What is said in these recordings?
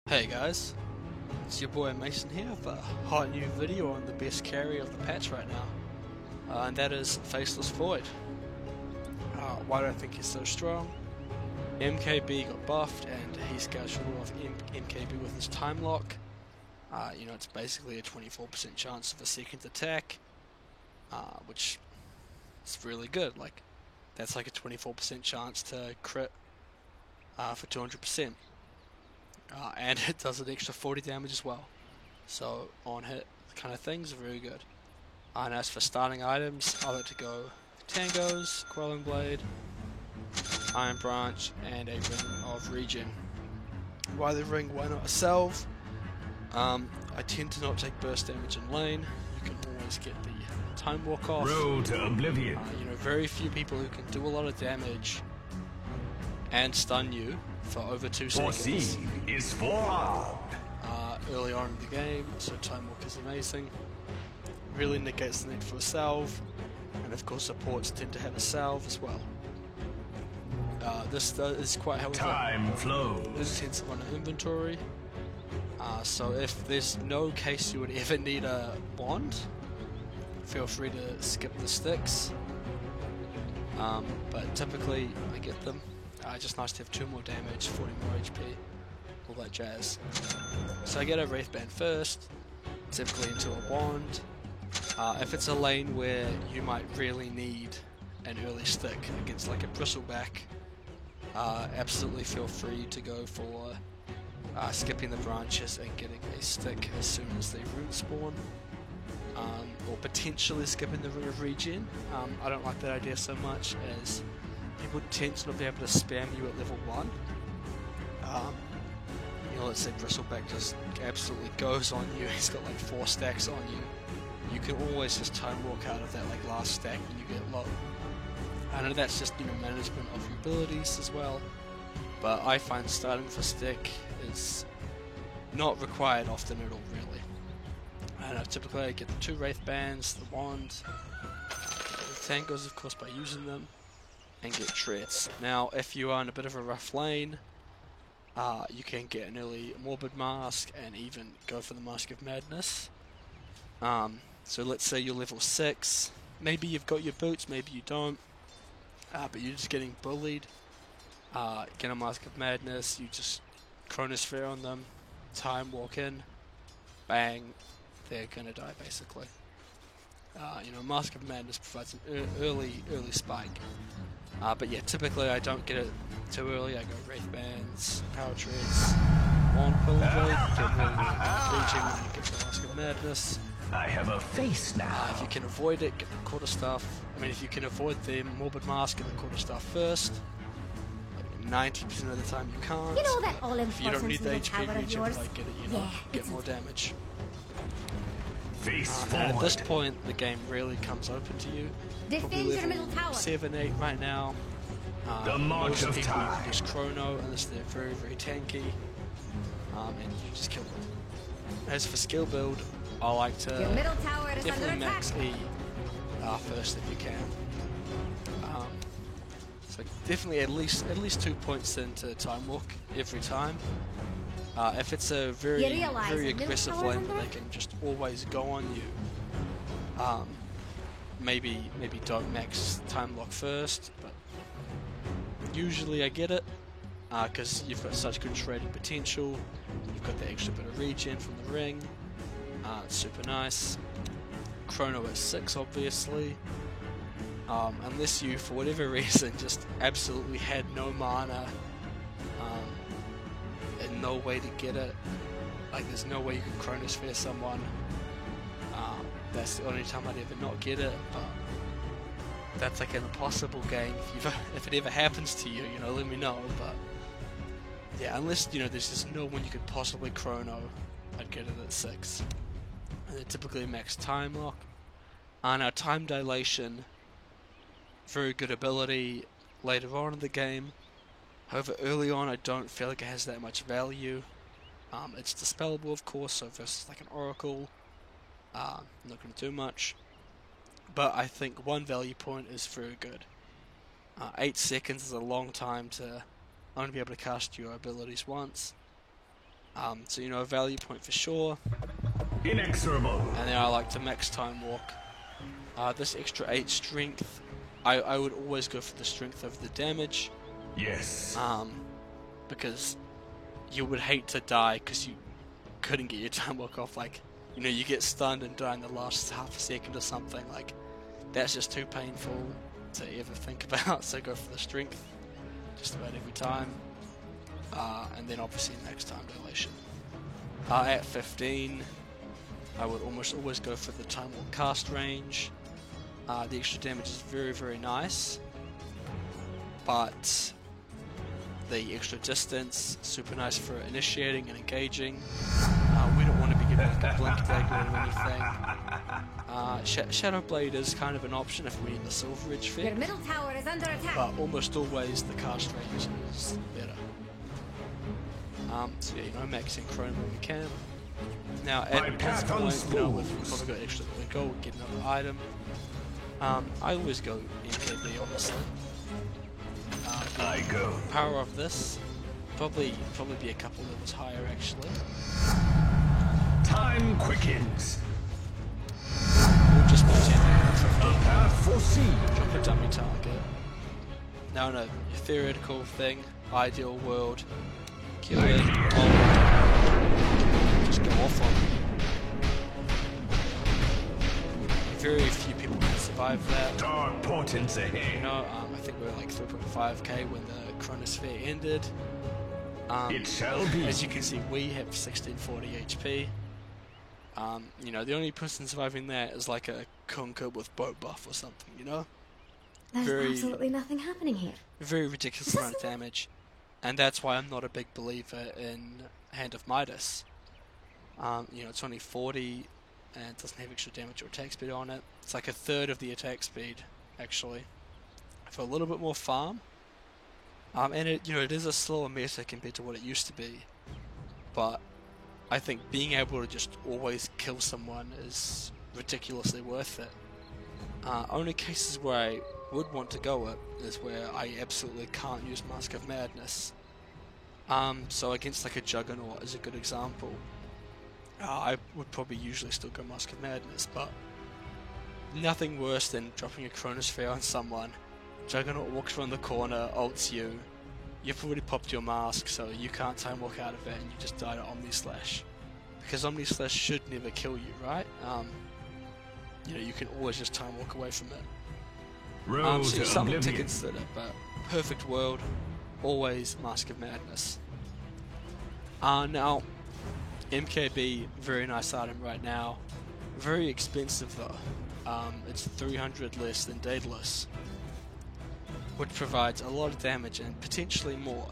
Hey guys, it's your boy Mason here with a hot new video on the best carry of the patch right now, and that is Faceless Void. Why do I think he's so strong? MKB got buffed and he's got short off MKB with his time lock. It's basically a 24% chance of a second attack, which is really good. Like, that's like a 24% chance to crit for 200%. And it does an extra 40 damage as well. So on hit kind of things are very good. And as for starting items, I like to go Tangos, Quelling Blade, Iron Branch, and a Ring of Regen. Why the ring? Why not a salve? I tend to not take burst damage in lane. You can always get the time walk off. Road to oblivion. Very few people who can do a lot of damage and stun you for over 2 seconds. Foreseen is forearmed. Early on in the game, so time walk is amazing. Really negates the need for a salve, and of course supports tend to have a salve as well. This is quite helpful. Time flows. This tends to run an inventory, so if there's no case you would ever need a wand, feel free to skip the sticks. But typically I get them. Just nice to have 2 more damage, 40 more HP, all that jazz. So I get a Wraith Band first, typically into a wand. If it's a lane where you might really need an early stick against like a Bristleback, absolutely feel free to go for skipping the branches and getting a stick as soon as they rune spawn. Or potentially skipping the Ring of Regen. I don't like that idea so much, as people tend to not be able to spam you at level 1. Let's say Bristleback just absolutely goes on you, he's got like 4 stacks on you. You can always just time walk out of that like last stack when you get low. I know that's just management of your abilities as well, but I find starting with a stick is not required often at all, really. And typically I get the 2 Wraith Bands, the wand, the Tangos of course by using them, and get Treads. Now if you are in a bit of a rough lane, you can get an early Morbid Mask and even go for the Mask of Madness. So let's say you're level 6, maybe you've got your boots, maybe you don't, but you're just getting bullied. Get a Mask of Madness, you just Chronosphere on them, time walk in, bang, they're gonna die basically. Mask of Madness provides an early spike. But yeah, typically I don't get it too early. I go Wraith Bands, Power Treads, Wand Quelling Blade, get Raging when you get the Mask of Madness. I have a face now. If you can avoid it, get the Quarterstaff. If you can avoid the Morbid Mask and the Quarterstaff first, 90% of the time you can't. You know that all if you don't need the HP tower of regen, yours? like get more damage. Face And at forward. this point, the game really comes open to you. Probably Defend your level middle tower. 7, 8 right now. The march most of people time. use Chrono unless they're very, very tanky, and you just kill them. As for skill build, I like to Your middle tower is under definitely attack. max E first if you can. So definitely at least 2 points into time walk every time. If it's a very You realize very the middle aggressive tower's lane that under they can just always go on you, maybe don't max time lock first, but usually I get it because you've got such good trading potential. You've got the extra bit of regen from the ring. It's super nice. Chrono at 6 obviously. Unless you for whatever reason just absolutely had no mana and no way to get it, like there's no way you can Chronosphere someone, that's the only time I'd ever not get it, but that's like an impossible game. If it ever happens to you, let me know, but yeah, unless there's just no one you could possibly Chrono, I'd get it at 6. And then typically max time lock. Now time dilation, very good ability later on in the game. However, early on I don't feel like it has that much value. It's dispellable of course, so versus like an Oracle, not going to do much. But I think 1 value point is very good. 8 seconds is a long time to only be able to cast your abilities once. So you know, a value point for sure. Inexorable. And then I like to max time walk. This extra 8 strength, I would always go for the strength over the damage. Yes. Because you would hate to die because you couldn't get your time walk off. Like, you know, you get stunned and die in the last half a second or something. Like, that's just too painful to ever think about. So go for the strength just about every time. And then obviously max time dilation. At 15, I would almost always go for the time walk cast range. The extra damage is very, very nice, but the extra distance, super nice for initiating and engaging. We don't want to be giving like a blink dagger or anything. Shadow Blade is kind of an option if we need the Silver Edge fit. Your middle tower is under attack. But almost always the cast range is better. So yeah, you know, maxing Chrome when we can. Now at this point, you know, we've probably got extra gold, get another item. I always go MKB, honestly. I go. Power of this, probably be a couple levels higher actually. Time quickens. We'll just pretend A path foreseen. drop a dummy target. No, your theoretical thing, ideal world, kill it, just go off on it. Very few people can survive that. Dark portents You ahead. know, I think we were like 3.5k when the Chronosphere ended. It shall be. As you can see, we have 1640 HP. You know, the only person surviving that is like a Kunkka with boat buff or something, you know? There's very- absolutely nothing happening here. Very ridiculous amount of damage. And that's why I'm not a big believer in Hand of Midas. You know, it's only 40 and it doesn't have extra damage or attack speed on it. It's like a third of the attack speed, actually. For a little bit more farm. And it, you know, it is a slower meta compared to what it used to be. But I think being able to just always kill someone is ridiculously worth it. Only cases where I would want to go it is where I absolutely can't use Mask of Madness. So against like a Juggernaut is a good example. I would probably usually still go Mask of Madness, but nothing worse than dropping a Chronosphere on someone. Juggernaut walks around the corner, ults you. You've already popped your mask, so you can't time walk out of it, and you just die to Omnislash. Because Omnislash should never kill you, right? You know, you can always just time walk away from it. Road So to something to oblivion. consider, but perfect world, always Mask of Madness. Now, MKB, very nice item right now. Very expensive though. It's 300 less than Daedalus, which provides a lot of damage and potentially more.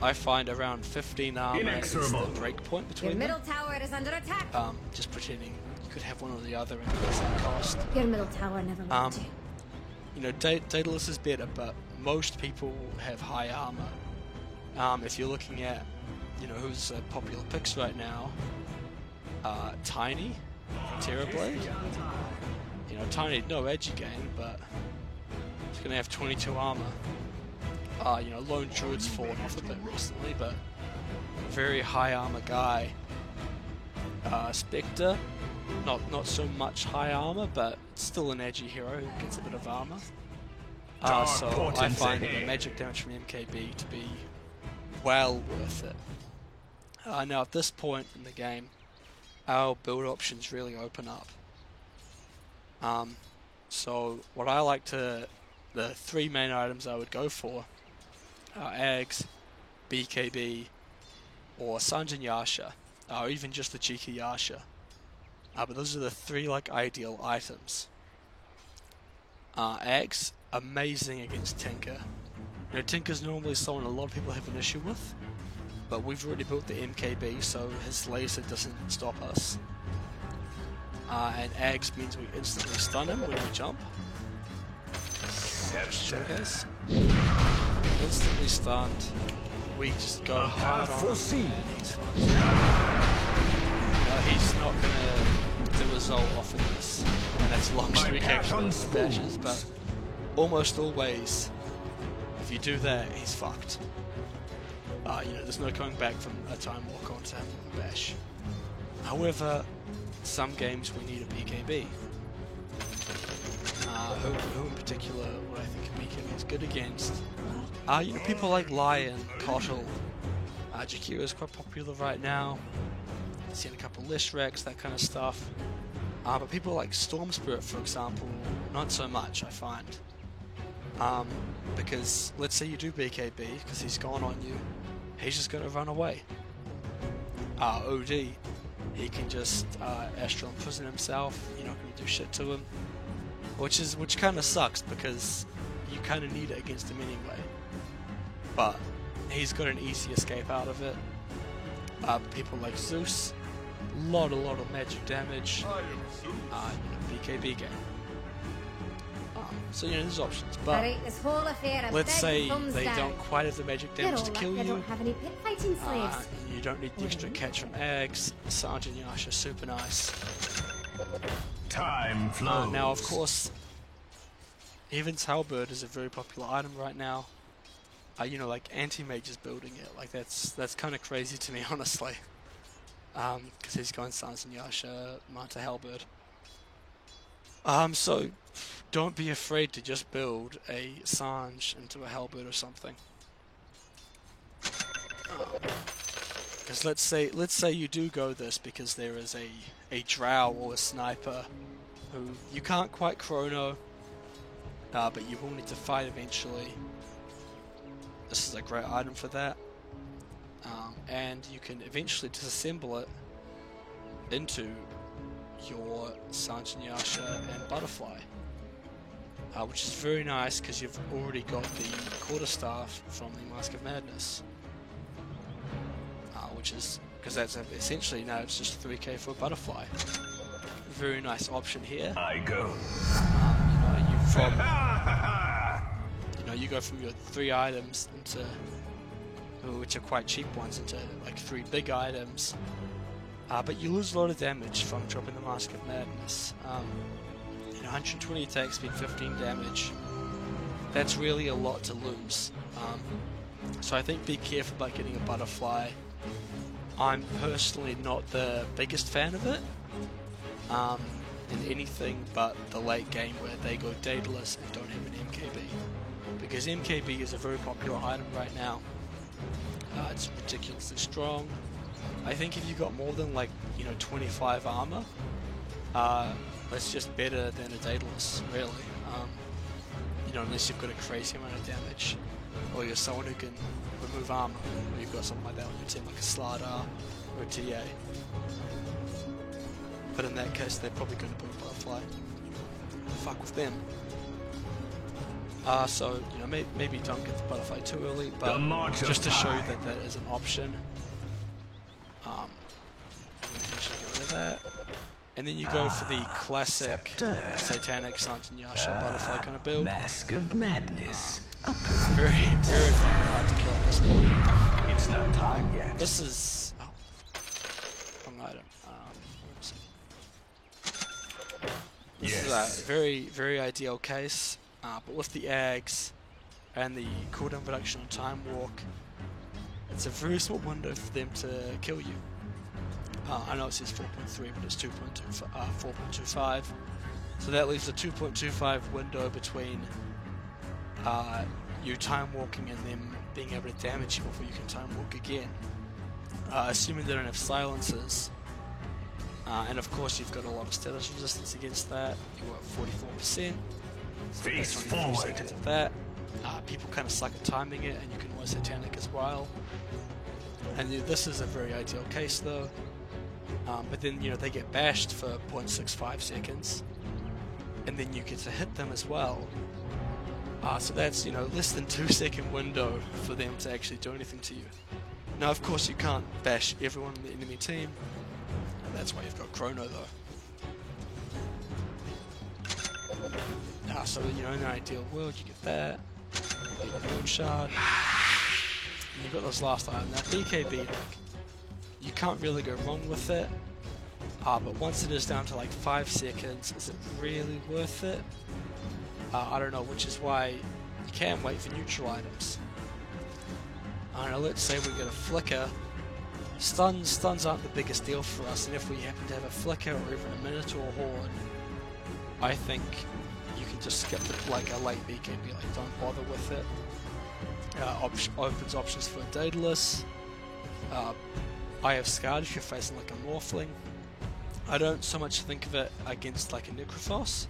I find around 15 armor is the Inexorable. break point Your between them. middle tower is under attack. Just pretending you could have one or the other and it doesn't cost. Your middle tower never left you. You know, Daedalus is better, but most people have high armor. If you're looking at, you know, who's popular picks right now, Tiny, Terrorblade. You know, Tiny, no edgy game, but he's gonna have 22 armor. You know, Lone Druid's fallen off a bit recently, but very high armor guy. Spectre, not so much high armor, but still an edgy hero who gets a bit of armor. So I portents find ahead. the magic damage from MKB to be well worth it. Now at this point in the game, our build options really open up. So what I like to, the three main items I would go for are Ags, BKB, or Sanjin Yasha, or even just the cheeky Yasha. But those are the three like ideal items. Ags, amazing against Tinker. You know, Tinker's normally someone a lot of people have an issue with, but we've already built the MKB, so his laser doesn't stop us. And Ags means we instantly stun him when we jump. Showcase. Instantly stunned. We just go hard on him. foreseen. And he's fine. He's not gonna do a Zol off of this. And that's long streak path actually unspools. dashes, but almost always, if you do that, he's fucked. there's no coming back from a Time Walk onto Hamlet and Bash. However, some games we need a BKB. Who in particular would I think a BKB is good against? People like Lion, Kotl, Jakiro is quite popular right now. I've seen a couple Leshracs, that kind of stuff. But people like Storm Spirit, for example, not so much, I find. Because let's say you do BKB, because he's gone on you, he's just going to run away. OD, he can just Astral Imprison himself, you're not going to do shit to him. Which kind of sucks, because you kind of need it against him anyway. But he's got an easy escape out of it. People like Zeus, lot of magic damage. BKB game. So there's options, but let's say they don't quite have the magic damage to kill you. Don't have any pit fighting slaves. You don't need the extra catch from Ags. Sergeant Yasha, super nice. Time flows. Now, of course, Evan's Halberd is a very popular item right now. Like Anti-Mage is building it. Like that's kind of crazy to me, honestly. Because he's going Sergeant Yasha, Manta Halberd. So don't be afraid to just build a Sange into a Halberd or something. Because let's say you do go this because there is a Drow or a Sniper who you can't quite chrono, but you will need to fight eventually. This is a great item for that. And you can eventually disassemble it into your Sergeant Yasha and Butterfly, which is very nice because you've already got the Quarterstaff from the Mask of Madness, which is because that's essentially now it's just 3k for a Butterfly. Very nice option here. I go. You go from your 3 items into, which are quite cheap ones, into like 3 big items. But you lose a lot of damage from dropping the Mask of Madness. 120 attack speed, 15 damage. That's really a lot to lose. So I think be careful about getting a Butterfly. I'm personally not the biggest fan of it in anything but the late game where they go Daedalus and don't have an MKB. Because MKB is a very popular item right now. It's ridiculously strong. I think if you got more than 25 armor, that's just better than a Daedalus, really. Unless you've got a crazy amount of damage, or you're someone who can remove armor, or you've got something like that on your team, like a Slardar or a TA. But in that case, they're probably going to put a Butterfly. Fuck with them. So maybe don't get the Butterfly too early, but just to show you that that is an option. Get rid of that. And then you go for the classic Satanic Sergeant Yasha Butterfly kind of build. Mask of Madness. Very hard to kill at this point. It's not time yet. This is wrong item. This is a very ideal case, but with the Ags and the cooldown reduction on Time Walk, it's a very small window for them to kill you. I know it says 4.3, but it's 4.25. So that leaves a 2.25 window between you time walking and them being able to damage you before you can time walk again. Assuming they don't have silencers. And of course you've got a lot of status resistance against that. You've got 44%. Face that's 24 forward. seconds of that. People kind of suck at timing it, and you can always Satanic as well. And this is a very ideal case though. But then they get bashed for 0.65 seconds, and then you get to hit them as well. So that's less than 2 second window for them to actually do anything to you. Now of course you can't bash everyone on the enemy team. That's why you've got Chrono though. So in an ideal world you get that. You get your Moon Shard. And you've got this last item. Now BKB, you can't really go wrong with it. But once it is down to 5 seconds, is it really worth it? I don't know, which is why you can wait for neutral items. Now let's say we get a flicker. Stuns aren't the biggest deal for us, and if we happen to have a flicker or even a Minotaur Horde, I think you can just skip the, like a late BKB, like don't bother with it. Opens options for Daedalus. Eye of Scarred if you're facing like a Morphling. I don't so much think of it against like a Necrophos.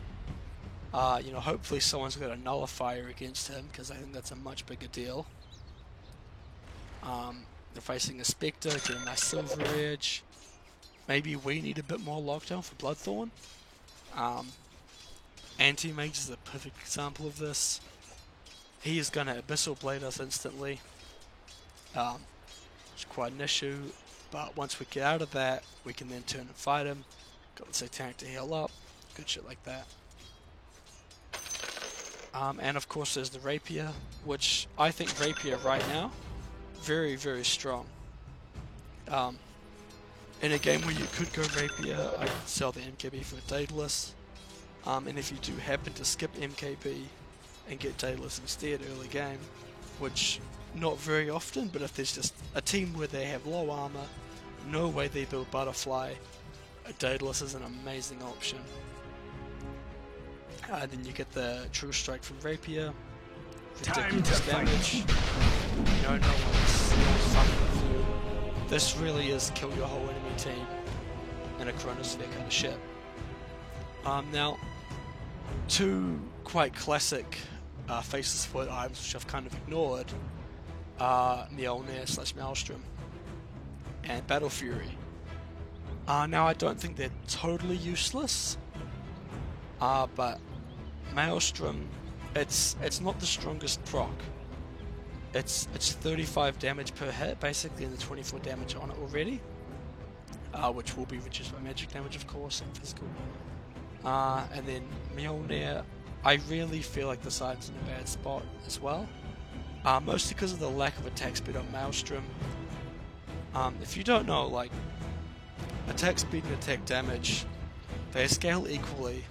You know, hopefully someone's got a Nullifier against him, because I think that's a much bigger deal. They're facing a Spectre, get a nice Silver Edge. Maybe we need a bit more lockdown for Bloodthorn. Anti-Mage is a perfect example of this. He is going to Abyssal Blade us instantly. It's quite an issue, but once we get out of that, we can then turn and fight him. Got the Satanic to heal up, good shit like that. And of course there's the Rapier, which I think Rapier right now, very, very strong. In a game where you could go Rapier, I could sell the MKB for Daedalus. And if you do happen to skip MKB and get Daedalus instead early game, which not very often, but if there's just a team where they have low armor, no way they build Butterfly, Daedalus is an amazing option. Then you get the True Strike from Rapier, ridiculous damage. You know, no one's fucking with you. This really is kill your whole enemy team in a Chronosphere kind of shit. Now, two quite classic Faceless Void items which I've kind of ignored are Mjolnir / Maelstrom and Battle Fury. Now I don't think they're totally useless, but Maelstrom, it's not the strongest proc. It's 35 damage per hit basically, and the 24 damage on it already, which will be reduced by magic damage of course and physical. And then Mjolnir, I really feel like this item's in a bad spot as well, mostly because of the lack of attack speed on Maelstrom. If you don't know, like, attack speed and attack damage, they scale equally,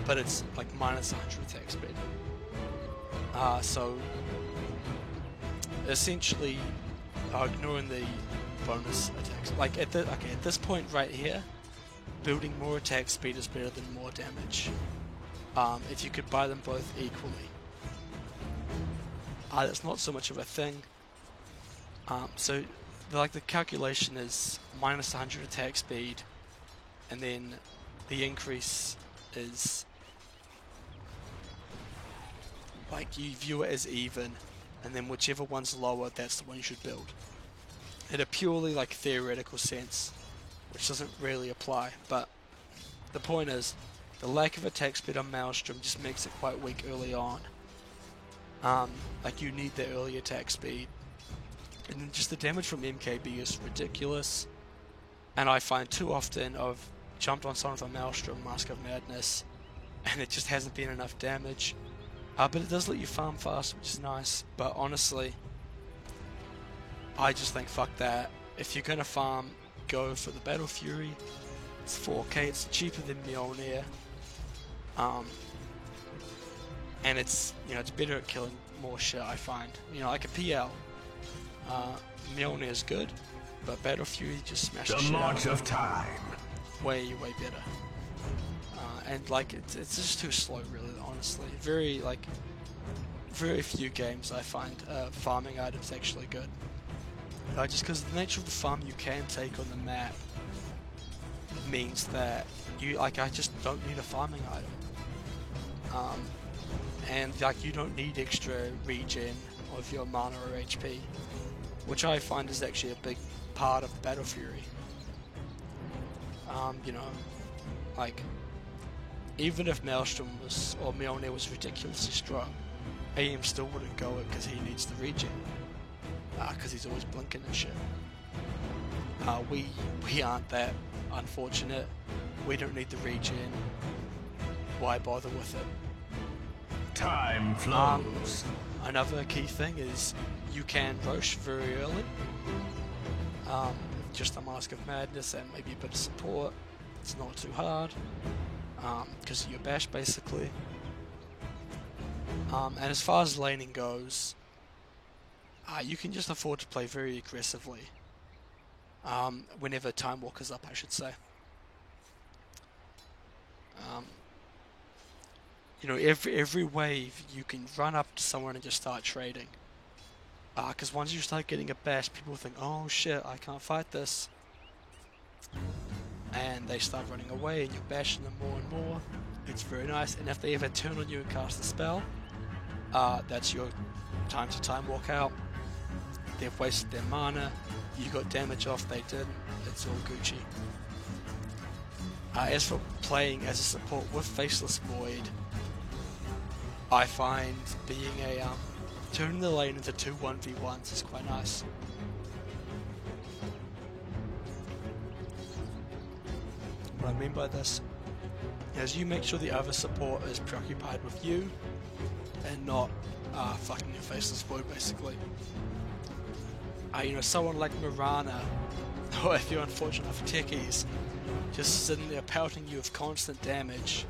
but it's like minus 100 attack speed. So essentially, ignoring the bonus attacks, like at this point right here, building more attack speed is better than more damage. If you could buy them both equally, that's not so much of a thing. So the calculation is minus 100 attack speed, and then the increase is like you view it as even, and then whichever one's lower, that's the one you should build. In a purely like theoretical sense, which doesn't really apply, but the point is, the lack of attack speed on Maelstrom just makes it quite weak early on. Like you need the early attack speed, and then just the damage from MKB is ridiculous. And I find too often I've jumped on someone with a Maelstrom, Mask of Madness, and it just hasn't been enough damage. But it does let you farm fast, which is nice. But honestly, I just think fuck that. If you're gonna farm, go for the Battle Fury. It's 4k, it's cheaper than Mjolnir. And it's, you know, it's better at killing more shit, I find. You know, like a PL. Mjolnir is good, but Battle Fury just smashes the shit march out of time. way better. And like it's just too slow, really. Honestly, very few games I find farming items actually good. Just because the nature of the farm you can take on the map means that you I just don't need a farming item. And like you don't need extra regen of your mana or HP, which I find is actually a big part of Battle Fury. You know, like even if Maelstrom or Mjolnir was ridiculously strong, AM still wouldn't go it because he needs the regen, because he's always blinking and shit. We aren't that unfortunate. We don't need the regen. Why bother with it? Time flows. Another key thing is you can Rosh very early. Just a Mask of Madness and maybe a bit of support. It's not too hard, because of your bash basically. And as far as laning goes, you can just afford to play very aggressively. Whenever Time Walker's up, I should say. You know, every wave you can run up to someone and just start trading. Because once you start getting a bash, people think, oh shit, I can't fight this. And they start running away and you're bashing them more and more. It's very nice. And if they ever turn on you and cast a spell, that's your time to Time Walk out. They've wasted their mana, you got damage off, they didn't, it's all Gucci. As for playing as a support with Faceless Void, I find being a turning the lane into 2 1v1s is quite nice. What I mean by this is you make sure the other support is preoccupied with you and not fucking your Faceless Void, basically. You know, someone like Mirana, or if you're unfortunate enough, Techies, just sitting there pelting you with constant damage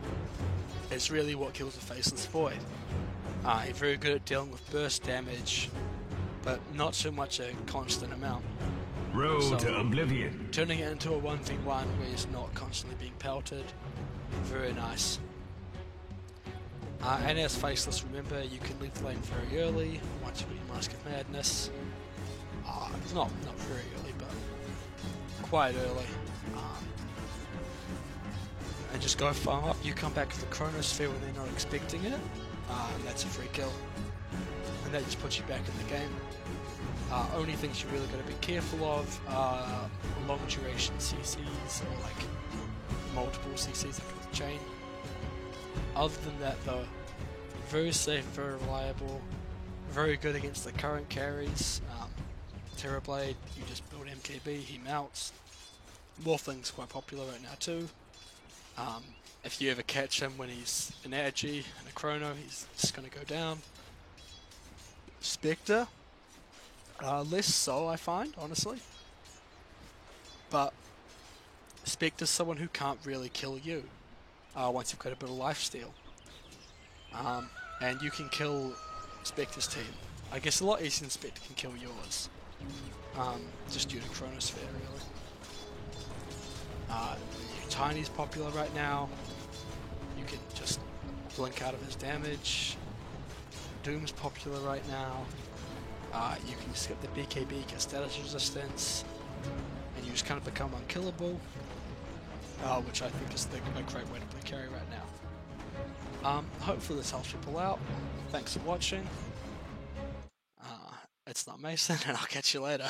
is really what kills a Faceless Void. You're very good at dealing with burst damage, but not so much a constant amount. Road to Oblivion. Turning it into a 1v1 where it's not constantly being pelted, very nice. And as Faceless, remember, you can leave the lane very early once you get your Mask of Madness. Not very early, but quite early. And just go farm up. You come back to the Chronosphere when they're not expecting it, and that's a free kill. And that just puts you back in the game. Only things you really got to be careful of are long duration CCs or like multiple CCs like with chain. Other than that, though, very safe, very reliable, very good against the current carries. Terrorblade, you just build MKB, he melts. Morphling's quite popular right now too. If you ever catch him when he's an Agi and a Chrono, he's just going to go down. Spectre, less so I find, honestly. But Spectre's someone who can't really kill you once you've got a bit of lifesteal. And you can kill Spectre's team. I guess a lot easier than Spectre can kill yours. Just due to Chronosphere, really. Tiny's popular right now. You can just blink out of his damage. Doom's popular right now. You can skip the BKB, get status resistance, and you just kind of become unkillable, which I think is a great way to play carry right now. Hopefully this helps people out. Thanks for watching. It's not Mason, and I'll catch you later.